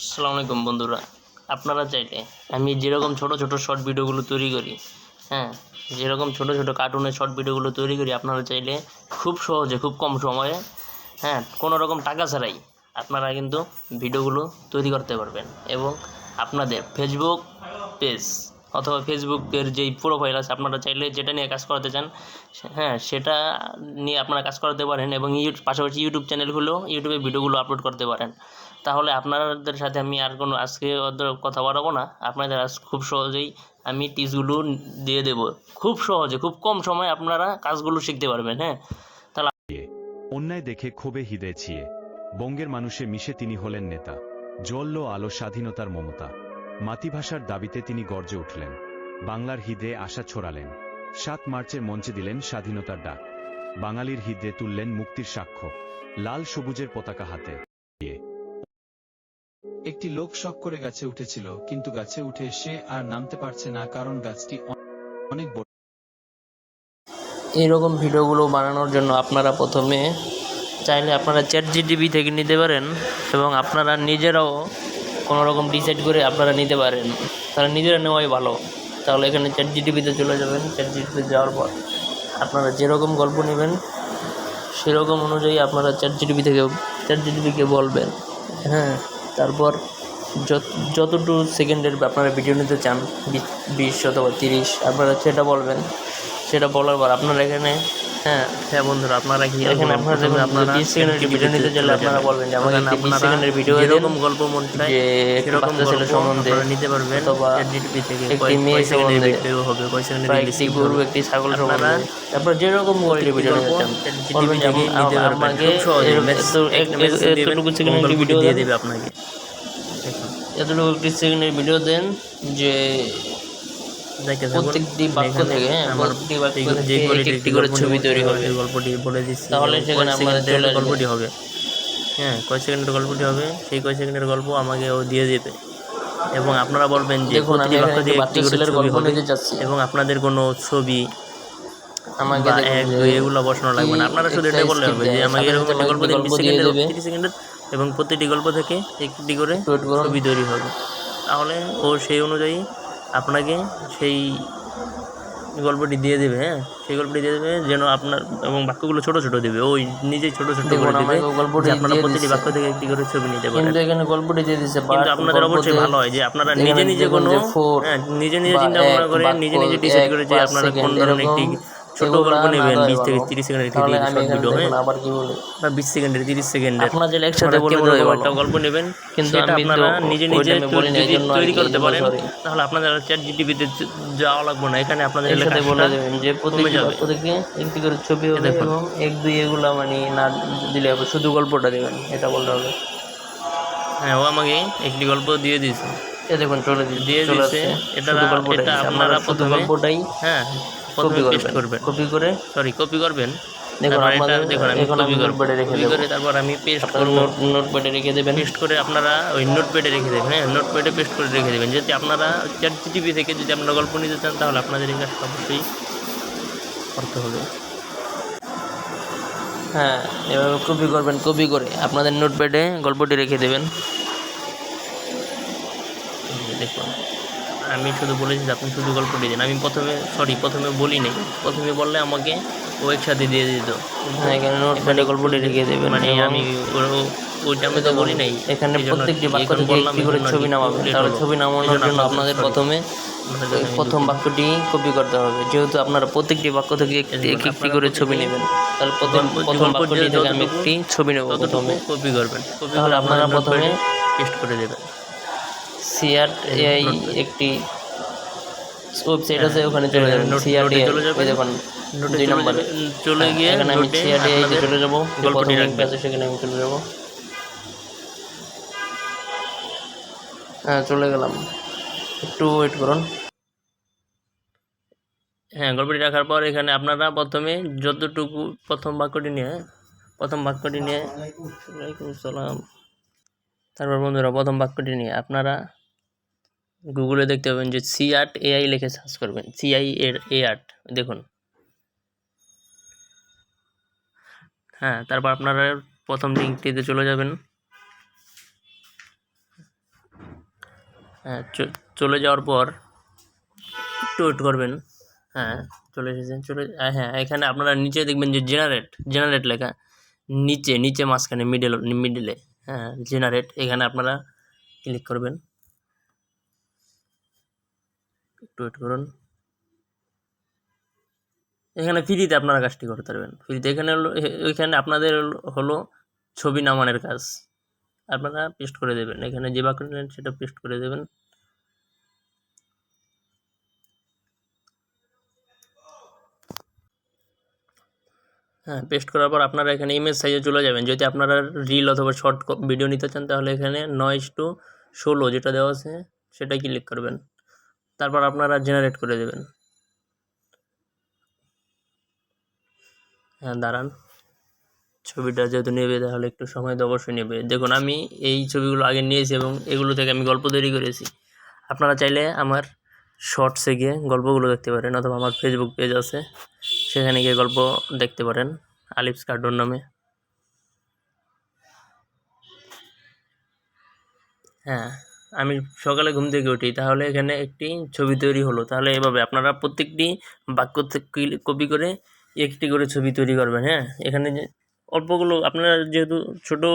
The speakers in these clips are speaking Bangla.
আসসালামু আলাইকুম বন্ধুরা, আপনারা চাইলে আমি যেরকম ছোট ছোট শর্ট ভিডিওগুলো তৈরি করি, হ্যাঁ, যেরকম ছোট ছোট কার্টুনের শর্ট ভিডিওগুলো তৈরি করি, আপনারা চাইলে খুব সহজে খুব কম সময়ে, হ্যাঁ, কোনো রকম টাকা ছাড়াই আপনারা কিন্তু ভিডিওগুলো তৈরি করতে পারবেন এবং আপনাদের ফেসবুক পেজ অথবা ফেসবুকের যেই প্রোফাইল আছে আপনারা চাইলে যেটা নিয়ে কাজ করাতে চান, হ্যাঁ, সেটা নিয়ে আপনারা কাজ করাতে পারেন এবং পাশাপাশি ইউটিউব চ্যানেলগুলো ইউটিউবে ভিডিওগুলো আপলোড করতে পারেন। তাহলে আপনাদের সাথে আমি আর কোনো আজকে ওদের কথা বাড়াবো না, আপনাদের আজ খুব সহজেই আমি টিপসগুলো দিয়ে দেবো, খুব সহজে খুব কম সময়ে আপনারা কাজগুলো শিখতে পারবেন। হ্যাঁ, তাহলে অন্যায় দেখে ক্ষোভে হৃদয় ছিয়ে বঙ্গের মানুষে মিশে তিনি হলেন নেতা। জ্বলল আলো স্বাধীনতার মমতা, মাতৃভাষার দাবিতে তিনি গর্জে উঠলেন, বাংলার হৃদয়ে আশা ছড়ালেন। ৭ মার্চের মঞ্চে দিলেন স্বাধীনতার ডাক, বাঙালির হৃদয়ে তুললেন মুক্তির সাক্ষ্য, লাল সবুজের পতাকা হাতে। একটি লোক শখ করে গাছে উঠেছিল, কিন্তু গাছে উঠে সে আর নামতে পারছে না, কারণ গাছটি অনেক বড়। এইরকম ভিডিওগুলো বানানোর জন্য আপনারা প্রথমে চাইলে আপনারা চ্যাটজিপিটি থেকে নিতে পারেন এবং আপনারা নিজেরাও কোনো রকম ডিসাইড করে আপনারা নিতে পারেন, তাহলে নিজেরা নেওয়াই ভালো। তাহলে এখানে চ্যাটজিপিটিতে চলে যাবেন, চ্যাটজিপিটিতে যাওয়ার পর আপনারা যেরকম গল্প নেবেন সেরকম অনুযায়ী আপনারা চ্যাটজিপিটিকে বলবেন, হ্যাঁ, তারপর যতটুকু সেকেন্ডের আপনারা ভিডিও নিতে চান, 20 অথবা 30, আপনারা সেটা বলবেন। সেটা বলার পর আপনারা এখানে, হ্যাঁ বন্ধুরা, আপনারা কি এখানে আপনারা দেখবেন, আপনারা 20 সেকেন্ডের ভিডিও নিতে চাইলে আপনারা বলবেন যে আমাকে 20 সেকেন্ডের ভিডিও যেরকম গল্প মন চায় সেরকম ছেলে সম্বন্ধে নিতে পারবেন, অথবা চ্যাটজিপিটি থেকে একটি মেয়ে সম্বন্ধে ভিডিও হবে, কয় সেকেন্ডের একটি গরু, একটি ছাগল সম্বন্ধে, তারপর যেরকম কোয়ালিটি ভিডিও নিতে চান বলবেন যে আমাকে এতটুকু সেকেন্ডের ভিডিও দিয়ে দেবে আপনাকে, এতটুকু একটি সেকেন্ডের ভিডিও দেন যে প্রত্যেকটি বাক্য থেকে, প্রত্যেকটি বাক্য থেকে একটি করে ছবি তৈরি হবে, গল্পটি বলে দিচ্ছি, তাহলে সেখানে আমাদের গল্পটি হবে, হ্যাঁ, কয় সেকেন্ডের গল্পটি হবে, সেই কয় সেকেন্ডের গল্প আমাকে ও দিয়ে দেবে এবং আপনারা বলবেন যে প্রতিটি বাক্য থেকে একটি করে ছবি হবে এবং আপনাদের কোনো ছবি আমাকে এগুলো বসানো লাগবে না, আপনারা শুধু এটা বললে হবে যে আমাকে এরকম একটা গল্প দিন 20 সেকেন্ডের 30 সেকেন্ডের এবং প্রতিটি গল্প থেকে একটি করে ছবি তৈরি হবে। তাহলে ও সেই অনুযায়ী আপনাকে সেই গল্পটি দিয়ে দেবে, হ্যাঁ, সেই গল্পটি দিয়ে দেবে যেন আপনার, এবং বাক্যগুলো ছোট ছোট দেবে, ওই নিজেই ছোট ছোট করে দেবে যে আপনারা প্রতিটি বাক্য থেকে একটি করে ছবি নিতে পারেন। কিন্তু এখানে গল্পটি দিয়ে দিচ্ছে, কিন্তু আপনাদের অবশ্যই ভালো হয় যে আপনারা নিজে নিজে কোনো, হ্যাঁ, নিজে নিজে চিন্তা ভাবনা করে নিজে নিজে ডিসাইড করে যে আপনারা কোন ধরনের একটি ছোট গল্প নেবেন, 20 থেকে 30 সেকেন্ডের একটি শর্ট ভিডিও, হ্যাঁ, বা 20 সেকেন্ডের 30 সেকেন্ডের আপনারা যে একসাথে বলে দেবো একটা গল্প নেবেন, কিন্তু আপনারা নিজে নিজে যদি তৈরি করতে পারেন তাহলে আপনাদের চ্যাটজিপিটিতে যাওয়া লাগবে না, এখানে আপনাদের একসাথে বলে দেবেন যে প্রত্যেকটি বাক্য থেকে একটি করে ছবি হবে এবং 1-2 এগুলো মানে না দিলে হবে, শুধু গল্পটা দেবেন, এটা বলতে হবে। হ্যাঁ, ও আমাকে একটি গল্প দিয়ে দিয়েছে, এ দেখুন চলে দিয়েছে, এটা আপনারা প্রথমে গল্পটাই, হ্যাঁ, কপি করবেন, দেখুন আপনাদের দেখুন আমি কপি করে তারপর আমি পেস্ট করব, নোটপ্যাডে রেখে দেবেন, পেস্ট করে আপনারা ওই নোটপ্যাডে রেখে দেবেন, হ্যাঁ, নোটপ্যাডে পেস্ট করে রেখে দেবেন। যদি আপনারা চ্যাটজিপিটি থেকে যদি আপনারা গল্প নিতে চান তাহলে আপনাদের এই কাজটা অবশ্যই করতে হবে। হ্যাঁ, এভাবে কপি করে আপনাদের নোটপ্যাডে গল্পটি রেখে দেবেন। দেখুন আমি শুধু বলেছি যে আপনি শুধু গল্পটি দিন, আমি প্রথমে বলি নাই, প্রথমে বললে আমাকে ও একসাথে দিয়ে দিত, এখানে নোটপ্যাডে গল্পটি রেখে দেবেন, মানে আমি ওইটা আমি তো বলি নাই, এখানে প্রত্যেকটি বাক্য থেকে একটি করে ছবি নামাবেন, তাহলে ছবি নামানোর জন্য আপনাদের প্রথম বাক্যটি কপি করতে হবে, যেহেতু আপনারা প্রত্যেকটি বাক্য থেকে একটি করে ছবি নেবেন, তাহলে প্রথম বাক্যটি থেকে আমি একটি ছবি নেব, প্রথমে কপি করবেন, তাহলে আপনারা প্রথমে পেস্ট করে দেবেন। সিআরট এআই একটি ওয়েবসাইট আছে, ওখানে চলে যাবেন, সিআরট এআই দেখুন 2 নম্বরে চলে গিয়ে এখানে আমি সিআরট এআই তে চলে যাব, গল্পটি রাখবেন, সেখানে আমি চলে যাব, হ্যাঁ, চলে গেলাম, একটু ওয়েট করুন। হ্যাঁ, গল্পটি রাখার পর এখানে আপনারা প্রথমে যতটুকু প্রথম বাক্যটি নিয়ে ওয়ালাইকুম আসসালাম, তারপর বন্ধুরা প্রথম বাক্যটি নিয়ে আপনারা গুগলে দেখতে পাবেন যে সিআর্ট এআই লিখে সার্চ করবেন, CIART দেখুন, হ্যাঁ, তারপর আপনারা প্রথম লিঙ্কটিতে চলে যাবেন, হ্যাঁ, চলে যাওয়ার পর একটু ওয়েট করবেন। হ্যাঁ, চলে এসেছেন। হ্যাঁ, এখানে আপনারা নিচে দেখবেন যে জেনারেট লেখা, নিচে মাঝখানে মিডলে, হ্যাঁ, জেনারেট, এখানে আপনারা ক্লিক করবেন। একটু ওয়েট করুন। এখানে ফ্রিতে আপনারা কাজটি করতে পারবেন, ফ্রিতে। এখানে আপনাদের হলো ছবি নামানোর কাজ, আপনারা পেস্ট করে দেবেন, এখানে যে বাক্য নেন সেটা পেস্ট করে দেবেন। হ্যাঁ, পেস্ট করার পর আপনারা এখানে ইমেজ সাইজে চলে যাবেন। যদি আপনারা রিল অথবা শর্ট ভিডিও নিতে চান তাহলে এখানে 9:16 যেটা দেওয়া আছে সেটাই ক্লিক করবেন, তারপর আপনারা জেনারেট করে দেবেন। হ্যাঁ, দাঁড়ান, ছবিটা যেহেতু নেবে তাহলে একটু সময় তো অবশ্যই নেবে। দেখুন, আমি এই ছবিগুলো আগে নিয়েছি এবং এগুলো থেকে আমি গল্প তৈরি করেছি। আপনারা চাইলে আমার শর্টসে গিয়ে গল্পগুলো দেখতে পারেন, অথবা আমার ফেসবুক পেজ আছে সেখানে গিয়ে গল্প দেখতে পারেন আলিফস কার্টুন নামে। হ্যাঁ, আমি সকালে ঘুম থেকে উঠি, তাহলে এখানে একটি ছবি তৈরি হলো। তাহলে এভাবে আপনারা প্রত্যেকটি বাক্য থেকে কপি করে একটি করে ছবি তৈরি করবেন। হ্যাঁ, এখানে যে অল্পগুলো আপনারা যেহেতু ছোটো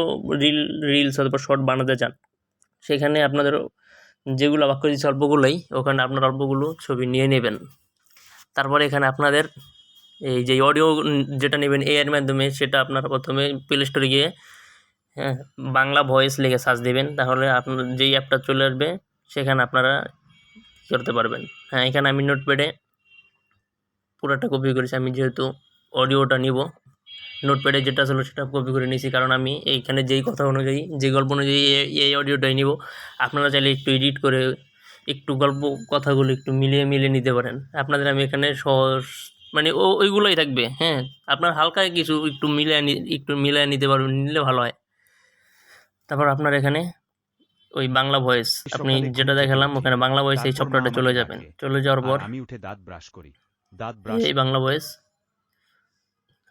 রিলস অথবা শর্ট বানাতে চান, সেখানে আপনাদের যেগুলো বাক্য দিচ্ছে অল্পগুলোই, ওখানে আপনারা অল্পগুলো ছবি নিয়ে নেবেন। তারপরে এখানে আপনাদের এই যে অডিও যেটা নেবেন এআইয়ের মাধ্যমে, সেটা আপনারা প্রথমে প্লে স্টোরে গিয়ে, হ্যাঁ, বাংলা ভয়েস লিখে সার্চ দেবেন, তাহলে আপনার যেই অ্যাপটা চলে আসবে সেখানে আপনারা করতে পারবেন। হ্যাঁ, এখানে আমি নোটপ্যাডে পুরোটা কপি করেছি। আমি যেহেতু অডিওটা নিব, নোটপ্যাডে যেটা ছিল সেটা কপি করে নিয়েছি, কারণ আমি এইখানে যেই কথা অনুযায়ী, যে গল্প অনুযায়ী এই অডিওটাই নিব। আপনারা চাইলে একটু এডিট করে একটু কথাগুলো একটু মিলিয়ে নিতে পারেন। আপনাদের আমি এখানে সহজ মানে ওইগুলোই থাকবে। হ্যাঁ, আপনার হালকা কিছু একটু মিলিয়ে নিতে পারবেন, নিলে ভালো হয়। তারপর আপনার এখানে ওই বাংলা ভয়েস, আপনি যেটা দেখালাম ওখানে বাংলা ভয়েস, এই সফটওয়্যারটা চলে যাবেন। চলে যাওয়ার পর আমি উঠে দাঁত ব্রাশ করি, এই বাংলা ভয়েস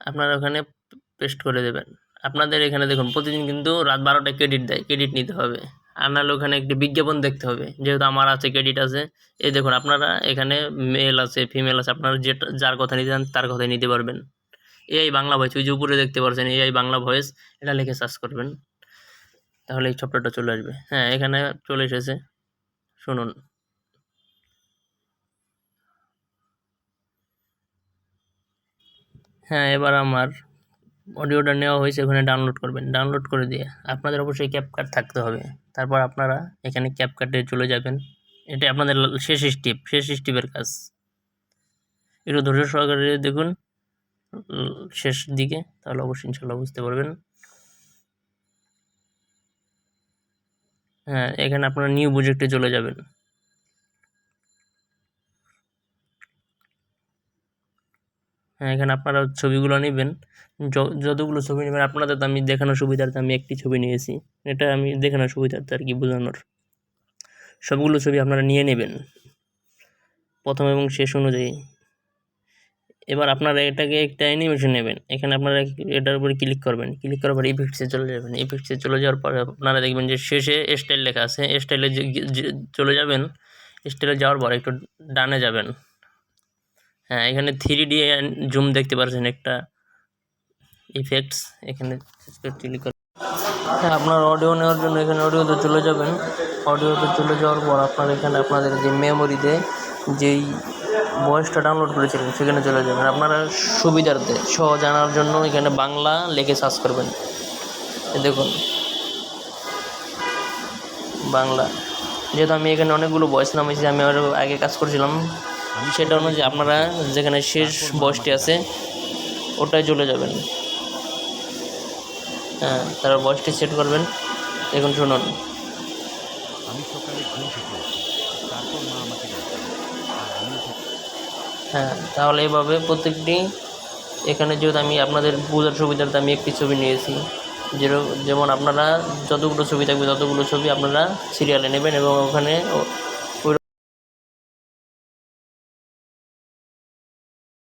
আপনারা ওখানে পেস্ট করে দেবেন। আপনাদের এখানে দেখুন, প্রতিদিন কিন্তু রাত 12টায় ক্রেডিট দেয়, ক্রেডিট নিতে হবে। আর নাহলে ওখানে একটি বিজ্ঞাপন দেখতে হবে, যেহেতু আমার আছে, ক্রেডিট আছে। এই দেখুন, আপনারা এখানে মেল আছে, ফিমেল আছে, আপনারা যার কথা নিতে চান তার কথাই নিতে পারবেন। এই বাংলা ভয়েস, ওই যে উপরে দেখতে পাচ্ছেন এই বাংলা ভয়েস, এটা লিখে সার্চ করবেন, তাহলে এই সফটওয়্যারটা চলে আসবে। হ্যাঁ, এখানে চলে এসেছে, শুনুন। হ্যাঁ, এবার আমার অডিওটা নেওয়া হয়েছে, ওখানে ডাউনলোড করবেন। ডাউনলোড করে দিয়ে আপনাদের অবশ্যই ক্যাপকাট থাকতে হবে। তারপর আপনারা এখানে ক্যাপকাটে চলে যাবেন। এটা আপনাদের শেষ স্টেপের কাজ। একটু ধৈর্য সহকারে দেখুন শেষ দিকে, তাহলে অবশ্যই ইনশাল্লাহ বুঝতে পারবেন। হ্যাঁ, এখানে আপনারা নিউ প্রজেক্টে চলে যাবেন। হ্যাঁ, এখানে আপনারা ছবিগুলো নেবেন, যতগুলো ছবি নেবেন। আপনাদের তো আমি দেখানোর সুবিধার্থে আমি একটি ছবি নিয়েছি, এটা আমি দেখানোর সুবিধার্থে আর কি বোঝানোর। সবগুলো ছবি আপনারা নিয়ে নেবেন প্রথম এবং শেষ অনুযায়ী। এবার আপনারা এটাকে একটা অ্যানিমেশন নেবেন। এখানে আপনারা এটার উপরে ক্লিক করবেন, ক্লিক করার পর ইফেক্টসে চলে যাবেন। ইফেক্টসে চলে যাওয়ার পর আপনারা দেখবেন যে শেষে স্টাইল লেখা আছে, স্টাইলে চলে যাবেন। স্টাইলে যাওয়ার পর একটু ডানে যাবেন। হ্যাঁ, এখানে 3D জুম দেখতে পাচ্ছেন একটা ইফেক্টস, এখানে ক্লিক করে হ্যাঁ, আপনার অডিও নেওয়ার জন্য এখানে অডিওতে চলে যাবেন। অডিওতে চলে যাওয়ার পর আপনার এখানে আপনাদের যে মেমোরিতে যেই ভয়েসটা ডাউনলোড করেছিলেন সেখানে চলে যাবেন। আপনারা সুবিধার্থে জানার জন্য এখানে বাংলা লিখে সার্চ করবেন। দেখুন বাংলা, যেহেতু আমি এখানে অনেকগুলো ভয়েস নামিয়েছি, আমি আরও আগে কাজ করছিলাম, সেটা অনুযায়ী আপনারা যেখানে শেষ ভয়েসটি আছে ওটাই চলে যাবেন। হ্যাঁ, তারপর ভয়েসটি সেট করবেন। এখন শুনুন। আমি সকালে ঘুম থেকে উঠি, তারপর মা আমাকে ডাকে, আর আমি হ্যাঁ, তাহলে এইভাবে প্রত্যেকটি, এখানে যেহেতু আমি আপনাদের বোঝার সুবিধার্থে আমি একটি ছবি নিয়েছি, যেমন আপনারা যতগুলো ছবি থাকবে ততগুলো ছবি আপনারা সিরিয়ালে নেবেন এবং ওখানে